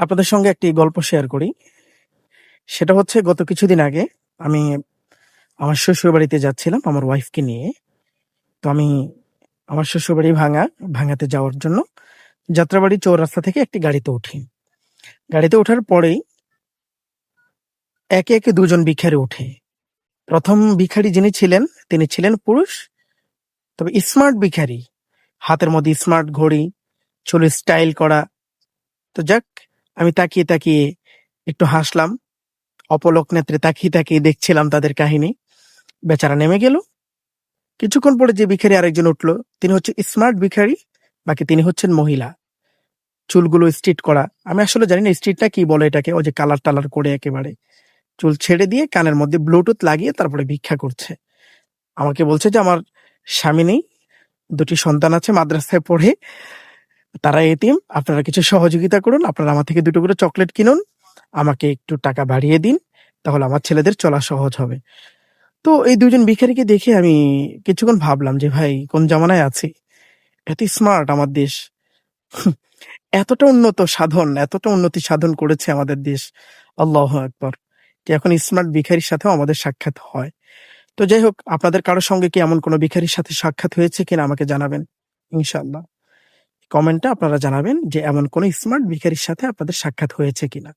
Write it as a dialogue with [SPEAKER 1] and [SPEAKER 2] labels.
[SPEAKER 1] আপনাদের সঙ্গে একটি গল্প শেয়ার করি। সেটা হচ্ছে গত কিছুদিন আগে আমি আমার শ্বশুরবাড়িতে যাচ্ছিলাম আমার ওয়াইফকে নিয়ে। তো আমি আমার শ্বশুরবাড়ি ভাঙাতে যাওয়ার জন্য যাত্রাবাড়ি চৌরাস্তা থেকে একটি গাড়িতে উঠি। গাড়িতে ওঠার পরেই একে, একে ২ জন ভিখারি ওঠে। ১ম ভিখারি যিনি ছিলেন তিনি ছিলেন পুরুষ, তবে স্মার্ট ভিখারি। হাতের মধ্যে স্মার্ট ঘড়ি, চুল স্টাইল করা। তো যাক, আমি তাকিয়ে, তাকিয়ে একটু হাসলাম। অপলক নেত্রে তাকিয়ে, তাকিয়ে দেখছিলাম তাদের কাহিনী। বেচারা নেমে গেল। কিছুক্ষণ পরে যে ভিখারি আরেকজন উঠলো, তিনি হচ্ছে স্মার্ট ভিখারি, বাকি তিনি হচ্ছেন মহিলা। চুলগুলো স্ট্রিট করা। আমি আসলে জানি না স্ট্রিটটা কি বলে এটাকে, ওই যে কালার টালার করে একেবারে। চুল ছেড়ে দিয়ে কানের মধ্যে ব্লুটুথ লাগিয়ে তারপরে ভিক্ষা করছে। আমাকে বলছে যে আমার স্বামী নেই, ২ টি সন্তান আছে, মাদ্রাসায় পড়ে, তারা এতিম, আপনারা কিছু সহযোগিতা করুন, আপনারা আমার থেকে ২ টো করে চকলেট কিনুন, আমাকে একটু টাকা বাড়িয়ে দিন, তাহলে আমার ছেলেদের চলা সহজ হবে। তো এই ২ জন ভিখারিকে দেখে আমি কিছুক্ষণ ভাবলাম যে ভাই কোন জামানায় আছি? এত স্মার্ট আমার দেশ। এতটা এতটা উন্নতি সাধন করেছে আমাদের দেশ। আল্লাহু আকবার। যে এখন স্মার্ট ভিখারির সাথেও আমাদের সাক্ষাৎ হয়। তো যাই হোক, আপনাদের কারো সঙ্গে কি এমন কোনো ভিখারির সাথে সাক্ষাৎ হয়েছে কিনা আমাকে জানাবেন। ইনশাআল্লাহ। কমেন্টে আপনারা জানাবেন যে এমন কোনো স্মার্ট ভিখারির সাথে আপনাদের সাক্ষাৎ হয়েছে কিনা।